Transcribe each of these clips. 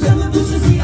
Să mă duci zi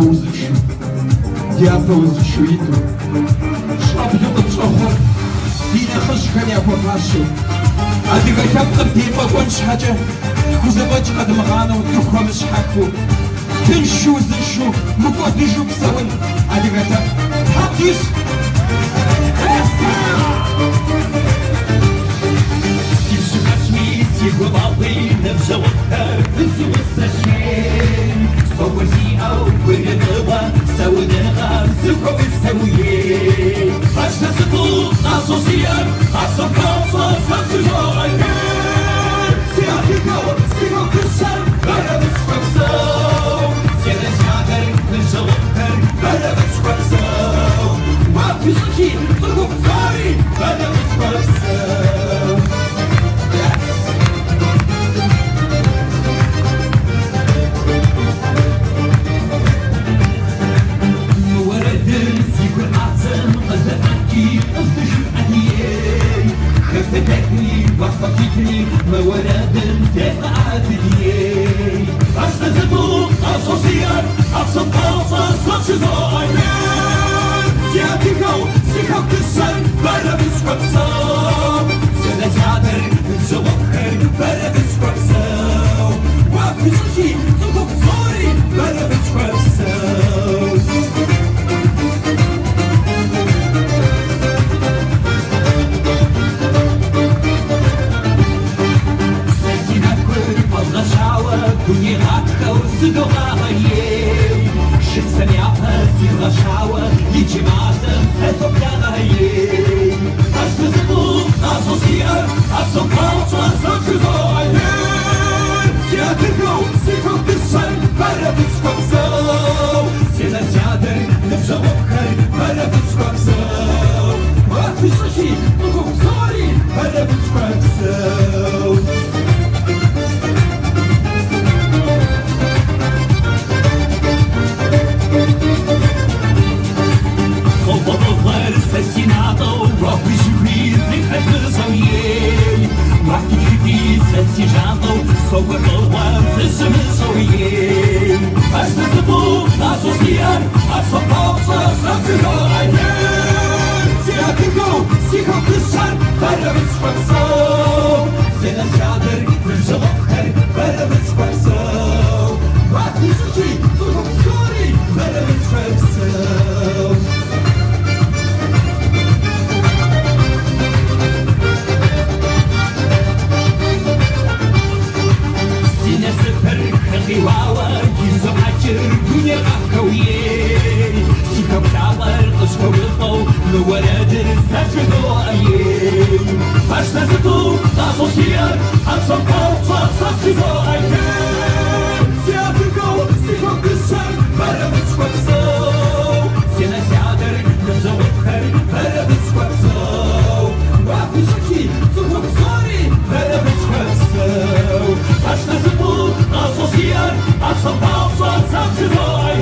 وزشو ديابة وزشو يدو شرب يضب شخر دينا خش كان يابا فاشو أدي غياب قديمة وانش حاجة كوزباج قد مغانا ودوكو مش حكو تنشو زنشو مقود نجو بسوين أدي غياب حقيس سيبسو كاشمي سيبو باطي نبجا وقتر نزو السجين صور زي أو ونغوى سوينغا سوكو السويين باش نسطو ناسو سيار ناسو كافا فاكتو زوغيين سياتيكو سيكو كسر بلا بسفرسو سيانا سيادر نبجا وقتر بلا بسفرسو وافي شكي صرقو بفاري بلا بسفرسو فتكني وفكتني موارد تقعد لي أستزدو أصوصيات أصطاصة صوتشزو عيان سياتيكو سيكو كسر بلا بسكبسو سيدا سيادر زوخر بلا بسكبسو وافي سوشي زوكو بصوري بلا بسكبسو كوني غاتخا وسدو غاهيي شت سميعها سير غشاوة يجي معزم فتو بلاغايي أشتزبو أصوصيار أصو قاوطة سوكزو عيين سياتركو سيكو كسر بلا بسكوكسو سينا سيادر نبجا وبخر بلا بسكوكسو وافي شوشي نكو بصوري بلا بسكوكسو Assassinato, próprio juiz em resolução Marque de vista, sejando, sou a boa, deixa-me sorrir Basta de boa, associar, a sua pausa, só que não há Se a pico, se conquistar, para a satisfação Se na escada, veja morrer, para a satisfação Marque de vista, sou a sorrir, para a satisfação Wawa, yizo hachir, dunya gafkawiye Sika b'tawar, qishko bilqo, nuwaradir, sajdo aye Bashna zitu, qaso siyar, aqso qawqa, sajdo aye Siyabirko, siko qishar, bara b'tkwakso Sina siadar, nabza wabkhar, bara b'tkwakso Wafi shaki, zuhu b'zori, bara b'tkwakso Bashna zitu, associar a São Paulo só sabe se vai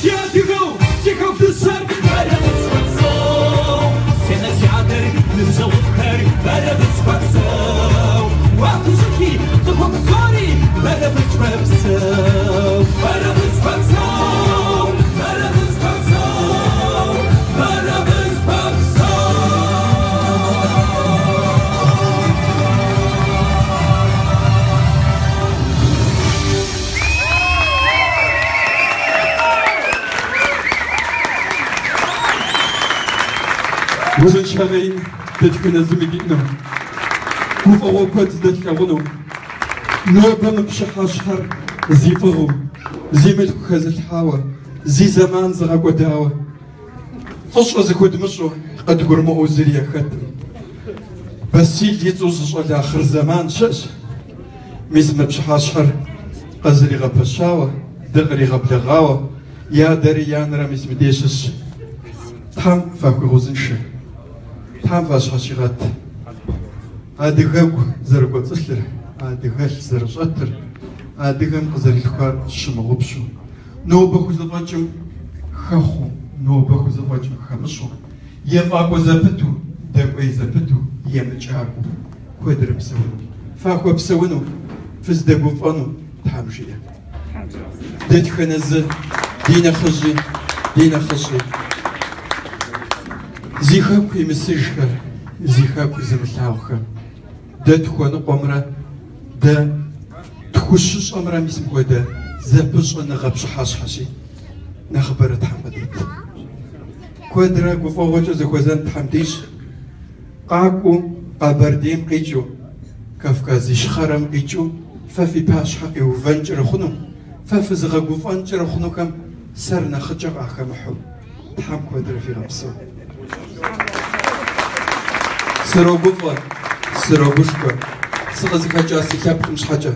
Se a digão, se confessar para a satisfação Se na siadar, nabja wabkhar para a satisfação O atos aqui, do confessori para a satisfação Para a satisfação Para a satisfação Para a satisfação وزن شهرين تتكون زميلنا كوفا وكوت دتكونو نوبا مبشحة شهر زي فغو زي ملك خزل حاوة زي زمان زغاق وداوة فشو زكود مشو قد قرمو زريا خد بس يلي توزش على آخر زمان شاش ميز مبشحة شهر قزري غبشاوة دغري غبلغاوة يا دريان رميز مديشش تام فاكو غوزنش تام فاش هاشيغات أديغاو زرقو تسلر أديغال زرقاتر أديغام قزريلخا شمغوبشو نوبا خوزواجم خاخو نوبا خوزواجم خامشو يفاكو زابتو داكوي زابتو يمجاكو كودر بسوينو فاكو بسوينو فزدقوا فانو تحمشيه دت خنز دينا خجي زيخاكو يمسجها زيخاكو زملاوخا دت خوانو قمرة دا تخشش أمرا ميسم قودا زبش أنا غبش حاشي نخبر تحمدت كودرا قفوة زخوزان تحمديش قاكو قابرديم قيجو كافكازي شخرم قيجو ففي باش حقي وفنجر خنو ففي زغاقو فنجر خنو كم سرنا خجق أخم حب تحم كودرا في غبصو سروقوفا سروقوشكا سغزكا جاسي كابكم شحاجة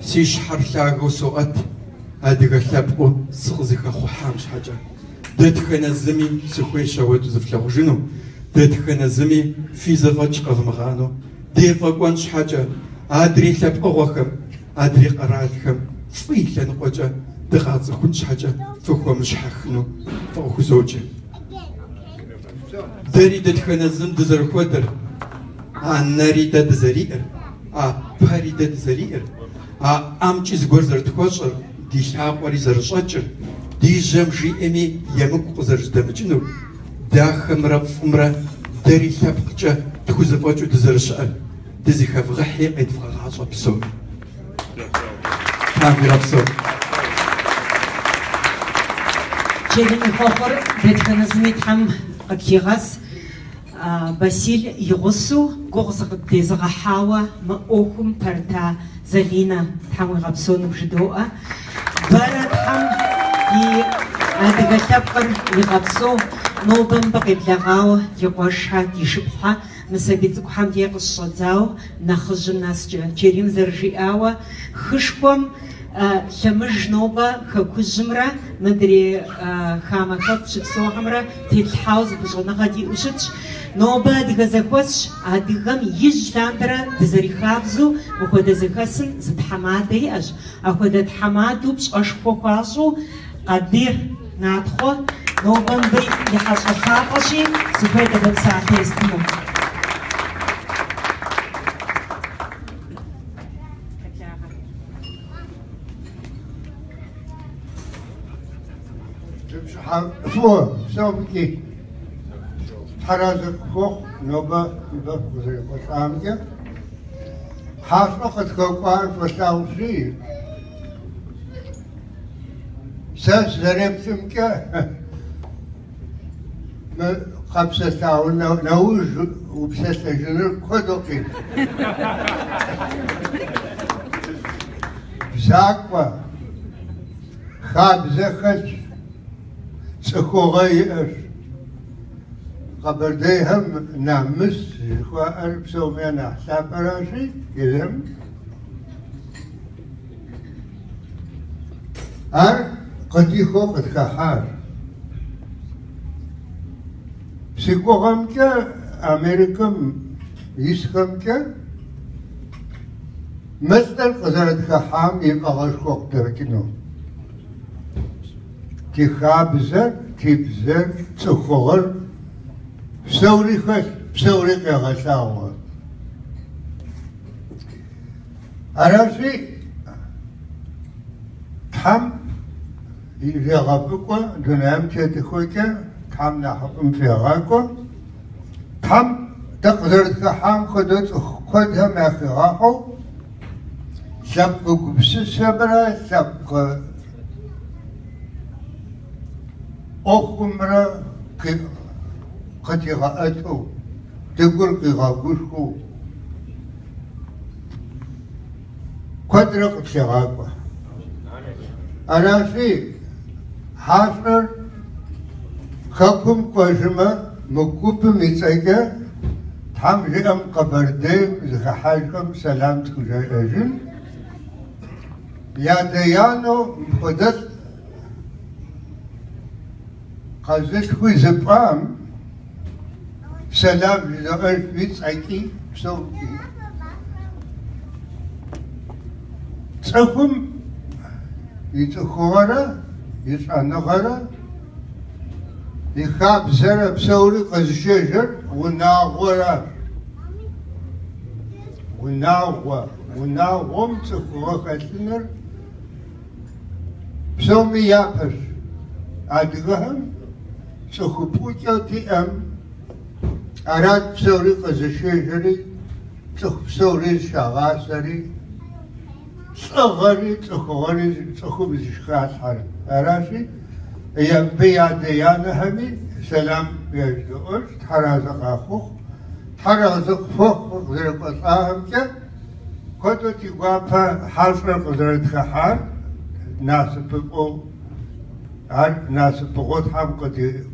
سيش حرلاغو سوقت أدغا كابكو سغزكا خوحام شحاجة دتخنا زمي سخوي شاوتو زفلاغو جنو دتخنا زمي في زفاج قفمغانو ديفا قوان شحاجة أدري كابكو وخم أدري قرالكم فيلا نقوجا دغاز خون شحاجة فخو مشحخنو فخو زوجة داري دتخنا زم دزر خودر ناري دد زريئر باري دد زريئر أمشي زغرزر تكوشر دي شاقوري زرشاتشر دي جمجي أمي يمك قزرج دمجنو داخم رفمرا داري ثابقجا تكوزفاجو دزرشال دزي خاف غحي قيد فغاعة بسو تامي ربسو جيرين خوخر دتخنا زميت حم قكيغاس باسيل يغسو غوغزغ ديزغ حاوة مأوكم برتا زلينا تحمي غبسون بجدوء برد حم دي أدغا تبقر يغبسو نوبن بقيت لغاو يقوشها دي شبحة مسابيتك حم دي قصة نخج الناس جيريم زرجي آوة خشكم شمج نوبة خكوزمرة مدري خامة خبش بسوحمرة تلحاوز بجونا غادي وشتش نوبة دغزاكوش أدغم يج لاندرا دزري خابزو وخد زكاسن زد حمادي أج أخد حمادو بش أشكو قاسو قدير نادخو نوبة بي لحاش خاقشي سبيت بمساعتي استمو شو بكي حرازك فوق نوبة بفوزي وسامجة حاصلة كوكوان فساوسي ساس زربتمك قبسة تاون نوج وبسة جنر كدوكي زاكوا خاب زخش سكوغير قبرديهم نامس إخوة 1900 حساب راشي يذهم قديخو قد كحار سكوغم كا أمريكم يسكم كا مثل قدرت كحام يبقى غشكوك تركنو كي خابزر كي بزر تخوغر بسوري خش بسوري غشاوة أراشي تحم يغفقوا دنام تيتخوكا تحم نحكم في غاكو تحم تقدر تحم خدها ما خراحو سبق بس السبرة سبق أخمرة قد يغأته تقول يغاقوشكو قد رقب شغاقه أنا في حاصل خاكم قوشمة مكوب ميسايكا تحم جئم قبردين زخ حاجكم سلامتكم جاي أجل يا ديانو مخدت قازش خوي زبام سلام لزغر فيت عيكي بصوتي تخم يتخورا يتعنغرا يخاب زرع بسوري قزشجر وناغورا وناغوا وناغم تخوخلنر بسومي يابر أدغهم تخبوجة تيم أراد بسوري قزشيجري بسوري شغاسري صغري تخوري تخوب زشخات حرم أراشي يبيع ديانا همي سلام بيجدوش تحرازق أخوخ تحرازق فوق غير قصاهم كه كدو تيقوابا حاصر قدرت خحار ناس بقو ناس بقوت هم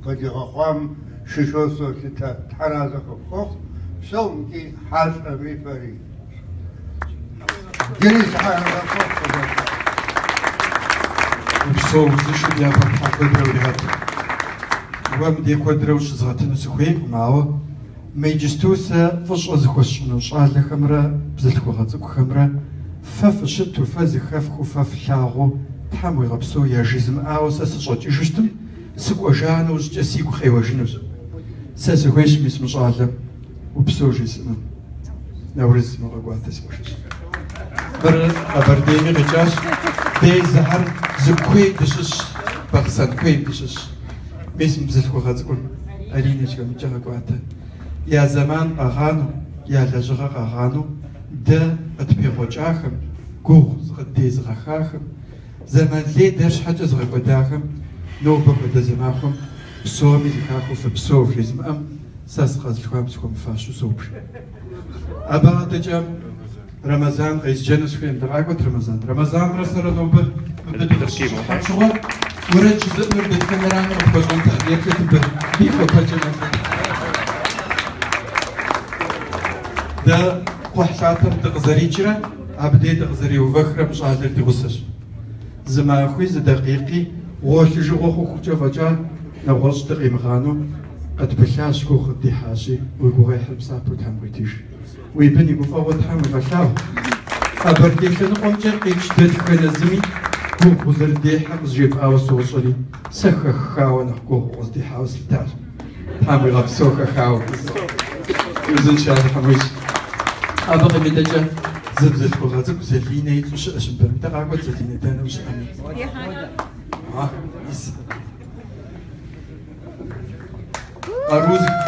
قدي غقوام ششو صوتي تحرازق فوق سوم كي حاصر ميفري جريس حرازق فوق وبصو زيشو ديابا بحاقل دوليات وامدي كودرو شزغتنو سخوي معاو ميجستوسا فش أزخوش منو شعال خمرة بزلخو غزكو خمرة ففشتو فزخفخو ففلاغو تحمو يغبسو يا جزم آو ساسشوتي جشتم سكو أجانو جسيكو خيواجنوز ساسخوش ميس مشعال وبسو جسم نورز مغاقوات تسموشش أبرديني غجاش دي زهر زكوي دشش بغسان كوي دشش ميسم بزلخو غزكو أليني شكا مجاقواتا يا زمان أغانو يا لجغة أغانو دا أتبيغوجاخم قوغ غديز غخاخم زمان لي درش حاجة زغقوداخم نوبا قد زماخم بسومي لكاخو فبسوف لزم أم ساس غازلخوام سكوم فاشو صوبش أبا دجام رمضان غيز جنس فين دراغوت رمضان رسر نوبا مبدأ شغل ورد جزء من الكاميرا وبقوم تغيير كتب بيخو كجنة دا قحشاتر تغزري جرا عبدي تغزري وفخرة مش عادر تغسش زما خوي دقيقي غوش جوخو خوجا فجا نغوش تقيم غانو قد بلاش كو خدي حاشي ويقو يحب صابو تحمويتيش ويبني قفاو تحمو غشاو أبردي خن قمجا قيش تدخل الزمي كو غزر دي حمز جيب آوس وصلي سخ خاو نحكو غزدي حاوس لتاج تحمو غبسوخ خاو وزن شاء حمويش أبغى مدجا زبزت بغازك وزليني وش أشبه متقعد زليني دانا وش أمي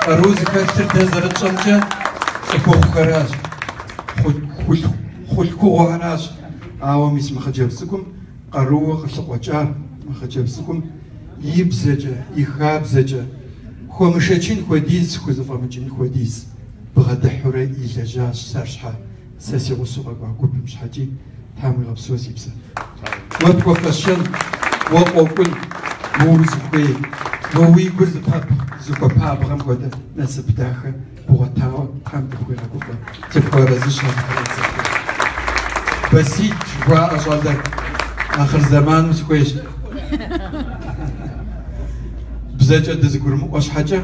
أروز كاتر دزرت شمجا أكوخ خراج خلكو غراج عواميس مخجبسكم قروة خلق وجار مخجبسكم يبزجا يخابزجا خو مشاچين خوديز خو زفامجين خوديز بغدا حوري إيجاج سرشحة ساسي غصوغا قوكو مش حاجي تامي غبسوسي بسا وابقو فاشن وقوكل مورز خوي نووي قرز باب زوكو باب غم قودا ناسب داخل بغتاو تام بخوي غاقوفا تبقو رزيشا بسيط جوا أجالدك آخر زمان مسكويش بزاجة دزقرمو واش حاجة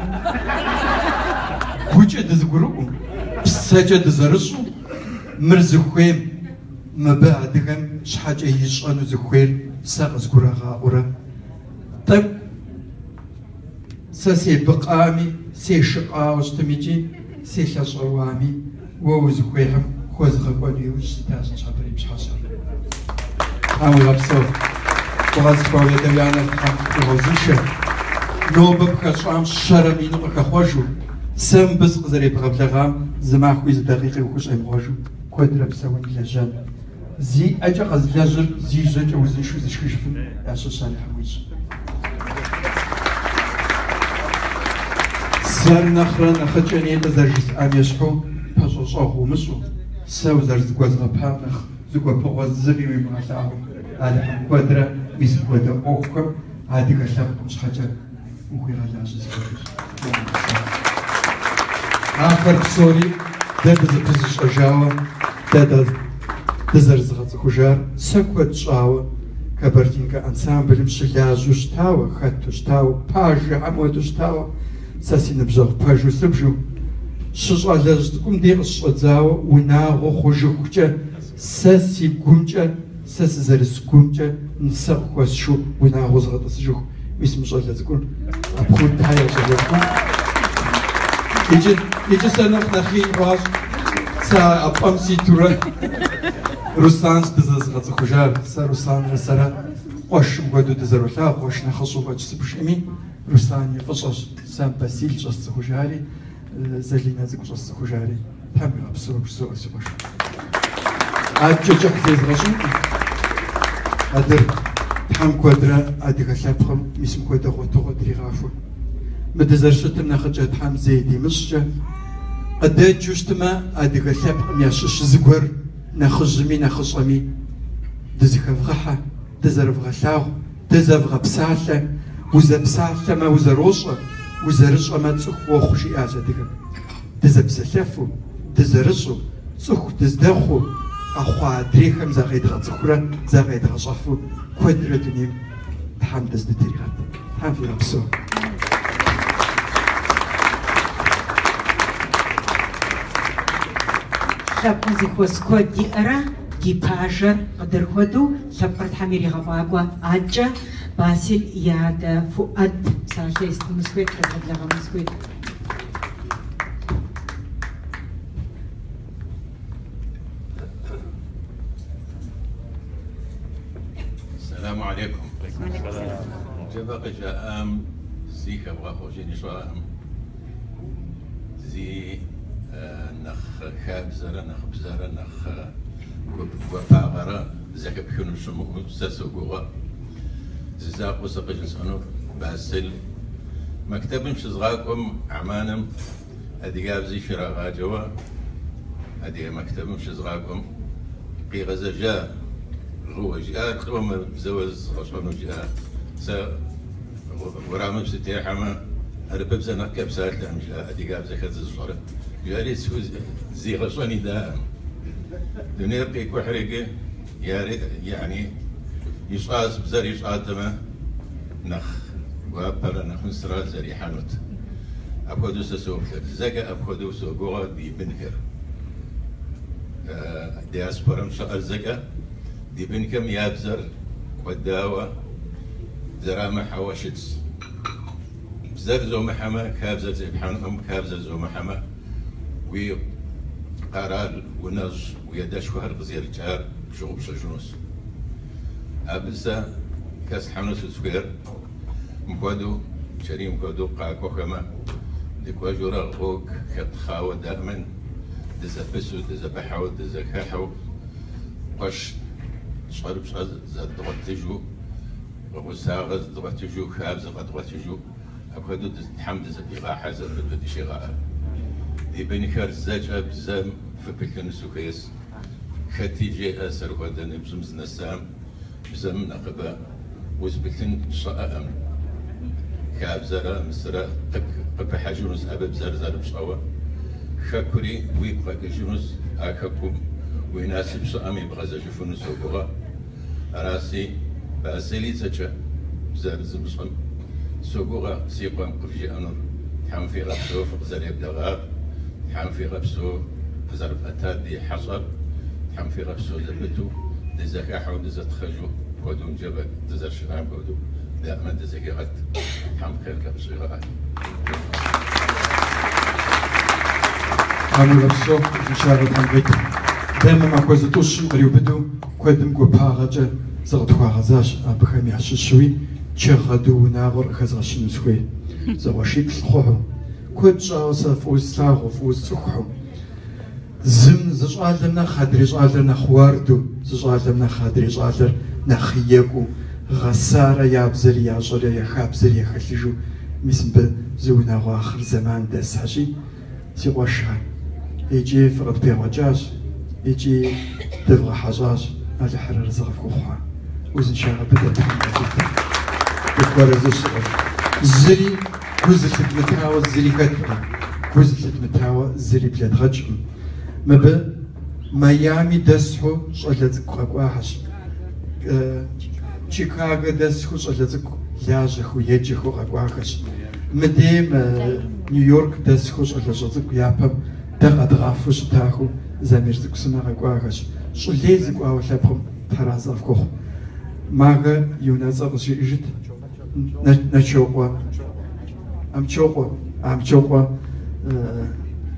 كوچه دزقرمو بساجة دزرسو مرزخويم مبعدهم شحاجة يشانو زخوير ساقز قراغا أورا طيب ساسي بقامي سي شقا وشتميجي سي شاشوامي ووزخويهم خوزغا قوانيو وشتاش شابري بشحاشر هاو غبسو وغازفاو يدويانا الحام وغزيشة نوبة بخشام شرمين وكخوشو سم بس قزري بغبلغام زما خويز دقيقي وكش أي مغوشو كودرا بسوين لجان زي أجا غزلاجر زي جاج أو زي شو زي شكشفن عشا شالي حويج سار نخرا نخجاني تزرجس أم يشحو باشوش أخو مشو ساو زرز قوز غبها نخ زقوا بغوز زبي ويمغلاهم هذا حم كودرا ميس كودا أوكم هذه كشاب مش حاجة وكي غلاش آخر بسوري ده بزبزش أجاوة ده دزرز غز خجار سكوت شاوة كبرتين كأنسامبل مشلاجو شتاوة خاتو شتاوة باجو عمودو شتاوة ساسي نبجغ باجو سبجو شجع لجدكم دير الشزاوة وناغو خجو خجا ساسي قمجا ساسي زرس قمجا نسق خواسشو وناغو زغط سجو ميس مشغل لزكون أبخود تحيا شغلكم يجي سنخ نخي واش سا أبامسي تورا روسان دزغت خجار سر روسان سر قش مقدو دزرولا قش نخصو قش سبشمي روسان يفصص سام باسيل جس خجاري زلينا زك جس خجاري تامي أبصر بصور سبش أججح زي زغشين أدر تام كودرا أديك شابهم مسم كودا غوتو دريغافو مدزرشتم نخجة تام زيدي مشجة أدى جوشتما أديك شابهم ياشش زغور نخجمي نخجمي دزخفغحة دزرفغلاو دزفغبسالة وزبسالة ما وزروشة وزرش ما تسخ وخشي أجدك دزبسلفو دزرشو تسخ دزدخو أخوة دريخم زغيد غتخورا زغيد غشافو كودرة دنيم تحام دزد دريغات تحام في ربسو شابن زيخوز كود دي أرا دي باجر قدر خودو شابرت حميري غفاقوا عجا باسل ياد فؤاد ساشا يستمسكويت كذب لغا مسكويت السلام عليكم. جبق جاءم زيك أبغى خوجيني شوام زي نخ خابزرة نخ بزرة نخ وفاغرة زك بحون شمو ساسوغوا زاق وسقج سنو باسل مكتب مش صغاكم عمانم ادي جابزي شراغا جوا ادي مكتب مش صغاكم قي غزا جاء هو جاء قوم بزوز خشون جاء سا ورامم ستي حما هربب زنا كبسات لهم جاء ادي جابزي خز الصورة جاري سوز زي خشوني دائم دنيا قي كحرقه يعني يشاز بزر يشاتما نخ وابر نخ نسرات زري حانوت أبغى سوق زكا أبغى سوق دي بنكر دياسبورا مشاء زكا دي بنكم يابزر والداوة زرامة حواشتس بزر زو محمى كابزر زي بحانهم كابزر زو محمى وي قرار ونج ويدش كهر غزير جار شغل بشجنوس أبزا كاس حمنوس سكوير مكودو شري مكودو قاكو خما ديكوا جورا غوك خط خاوة دائما دزا بسو دزا بحاو دزا كاحو قش شغل بشغل زاد ضغطيجو وساغز ضغطيجو خابز ضغطيجو أكودو تحمد دزا بيغا حازر بدو شغاء دي بنكر زاج أبزام فبكن سوكيس خاتيجي أسر ودن بزمز نسام بزم نقبة وزبتن شقام كاب زرا مسرا قب حاجونس أبب زر بشقوة خاكوري ويبقى جونس أكاكم ويناسب شقامي بغزة جفونس وبغا راسي بأسيلي زجا زر زمشقم سوقوغا سيقوم قرجي أنور حام في غبسو فقزر يبدا غاب حام في غبسو زرب أتاد دي حصر حام في غبسو زبتو دزاك أحو دزا تخجو كودون جبل دزا شغام كودو دائما دزاك غد حام خير كبسو غاد أنا غبسو إن شاء الله تنبيت دائما ما كوزتوش مريو بدو كودم قو باغجا زغتوا غزاش أبخامي عششوي تشغدو ناغر خزغشين سوي زغشيك الخوحو كود جاوسا فوز تاغو فوز تخحو زم زجالنا خادري جالنا خواردو زجالنا خادري جالر نخيكو غسارة يابزر ياجر يا خابزر يا خليجو مسم بزونا واخر زمان دس حشي سيغوشها يجي فقط بيغوجاج يجي دفغ حجاج على حرر زغف كوخها وزن شاغل بدأ بكبر زري كوزلت متاوى الزري كتبه كوزلت متاوى الزري بلاد غجم مب ميامي دسحو شغلت قواحش شيكاغو دسحو شغلت لاجخو يجخو قواحش مديم نيويورك دسحو شغلت يابم دغ غافوش تاخو زمير زكسنا قواحش شو لازم قواو لابهم ترازف كوخ ماغا يونازا جيجت نشوقوا أم شوقوا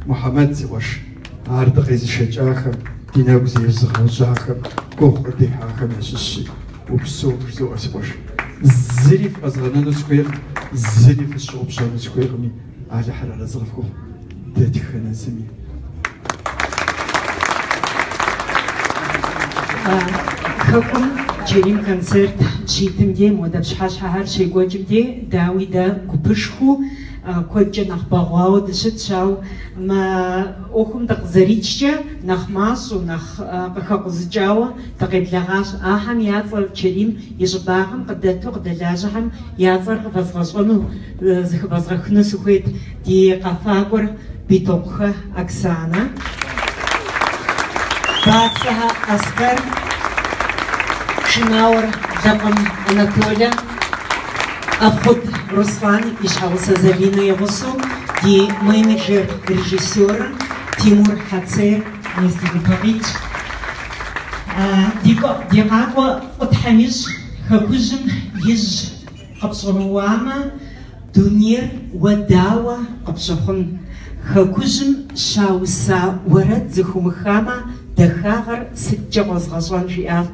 محمد زوش عارض غيز الشجاخة ديناو زيزغ وجاكم كوخ ديحاكم يششي وبسوق زو أسبوش زريف أزغنا نسكوير زريف الشعوب شان نسكويرني على حلال زغفكم تدخل زمي خكم جريم كونسرت شيتم دي مودبش حاشحار شي قوجم دي داوي دا كوبشخو كوجه نخ باغواو دشت شاو ما اوخم دق زريتشا نخ ماس ونخ قخقزجاو تقيد لغاش اهم ياصل جريم يجباهم قدتو قدلاجهم ياصل فزغشونو زخبزغخنو سخويت دي قفاقور بيتوبخه أكسانا بعدها أسكر شناور دقم أناتوليا أخد روسلان إشعوصة زالينو يغسو دي менеджер режиссера Тимур Хацер Нестигович ديقاقو أتحمش خكوجم يج قبصنواما دونير وداوة قبصخن خكوجم شاوسا ورد زخومخاما دخاغر ستجوز غزوان جيال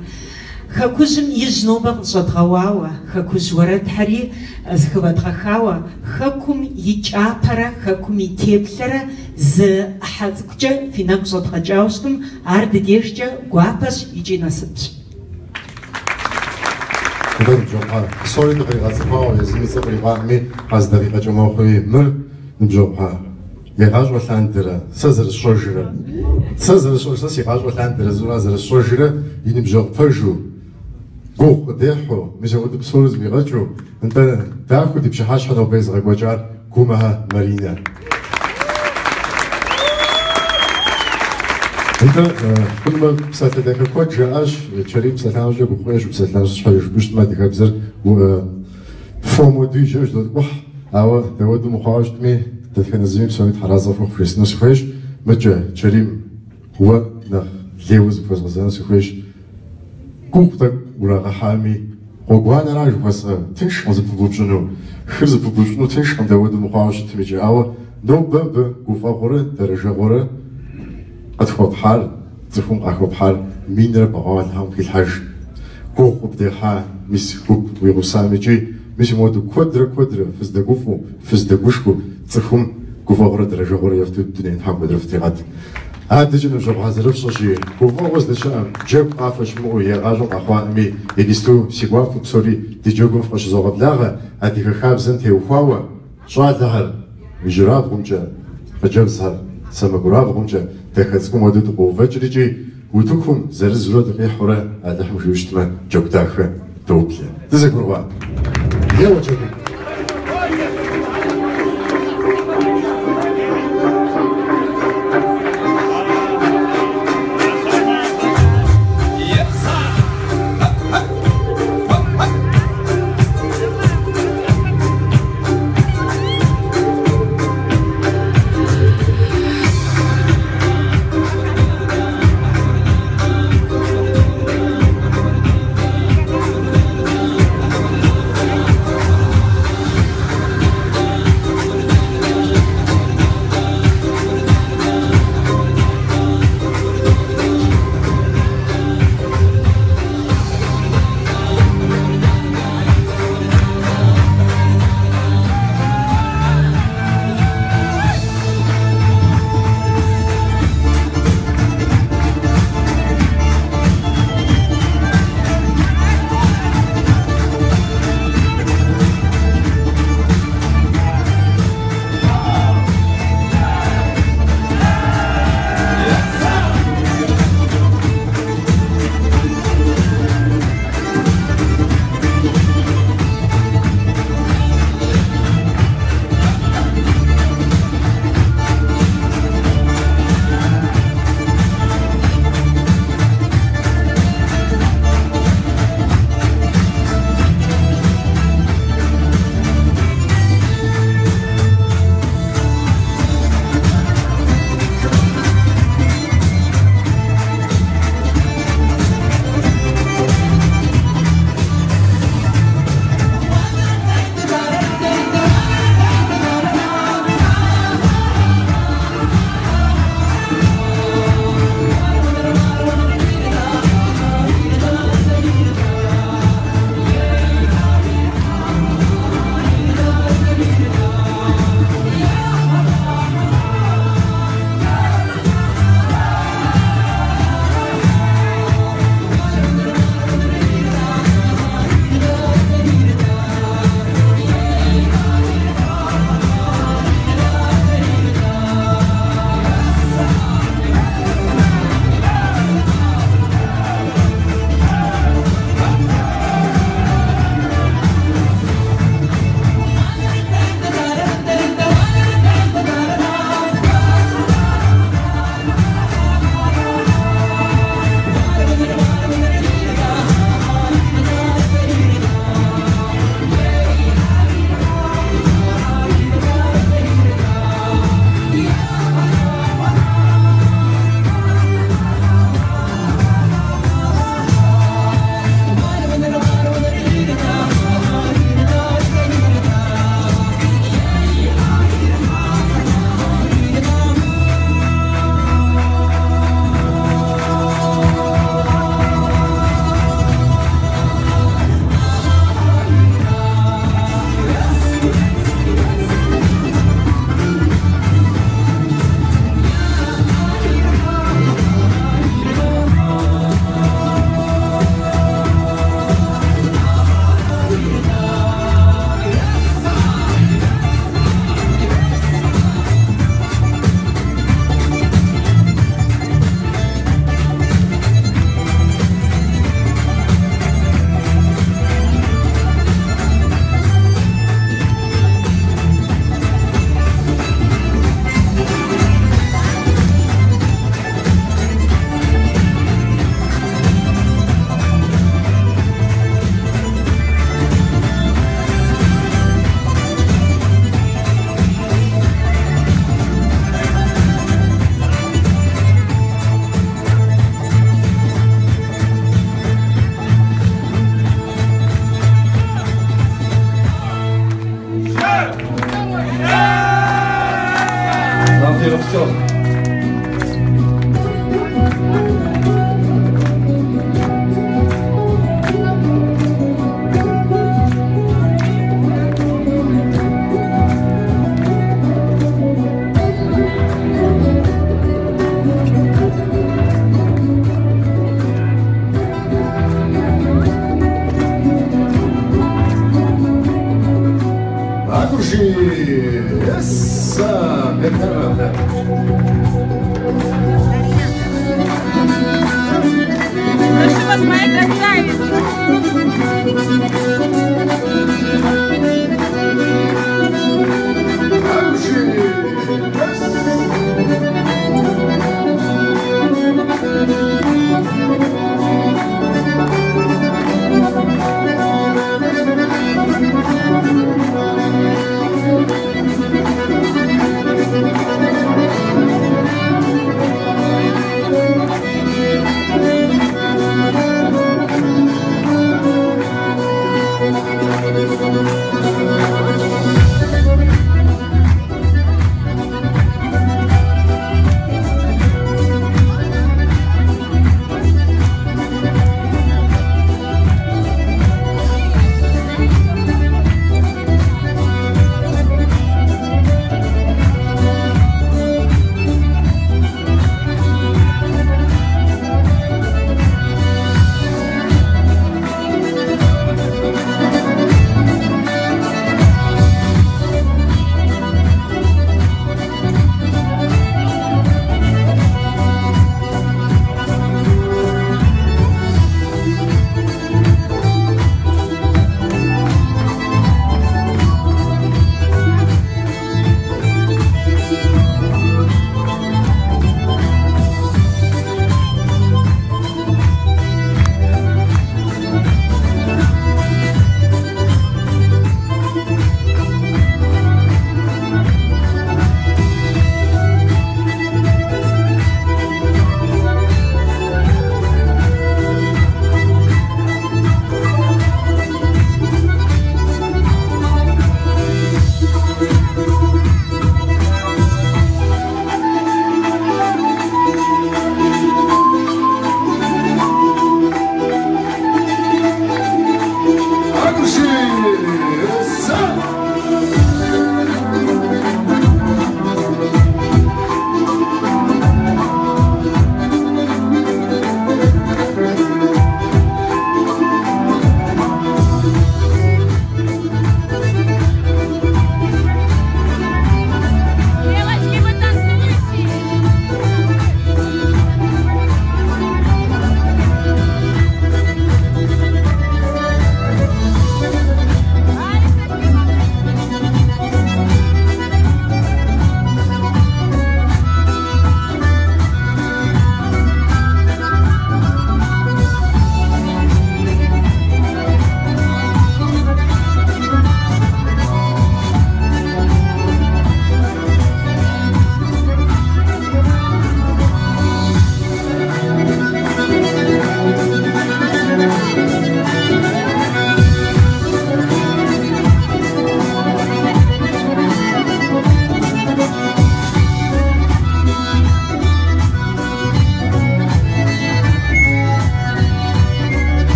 خكوجم يجنوبا قصدغواوا خكوج ورد حري زخبت غخاوا خكم يجابرا خكم يتيبلرا ز حزكجا في نقصد غجاوستم عرض ديشجا قوابس يجي نسبس 그런 좀 소리도 그래가지고 예수님께서 그리고 아즈다리가 좀 어휘 좀 예가지고 산들아 서서 소리를 시가지고 산들아 zuraz을 소리를 이님 좀 퍼주 고 대호 미저도 소리 비가지고 انت تاخذ بشي حاجه وبيزغ وجار كومها مارينا انت كل ما بسالت ذاك كوت جاش تشري بسالت جا بخويش بسالت شحال باش ما ديك بزر و فومو دي جوج دو وح او داود مخاوش مي تفكن زيم سويت حرازه فوق فريسنوس خويش مجا تشري هو نخ ليوز فوزغزان خويش كوكتا ولا حامي وقوانا راج بس تنش مز بوبجنو خرز بوبجنو تنش كم داود مخاوش تمجي او نو بب كوفا غوره درجه غوره أدخل بحال تفهم أخو بحال مين ربعان هم في الحج كوخ بديها مس كوك ويغسام يجي مش مودو كودر فزد كوفو فزد كوشكو تفهم كوفا غرة درجة غرة يفتو الدنيا نحب درفتي غد هاد تجي نجرب هذا شيء كوفا غوز نشام جب عفش مو يغاجو أخوان مي يجستو سيقواف بسوري تجوجو فش زغب لاغا هاديك خابزن تيوفاوا شاد لهر يجراب غمجا فجب سهر سما قراب غمجا تخذكم ودود قوفجريجي وتكم زرزلو دقي حورا أدحم شوشتما جوكتاخ توبيا تذكروا يا وجهي Ракуши! Эсса! Это Прошу вас, моя красавица!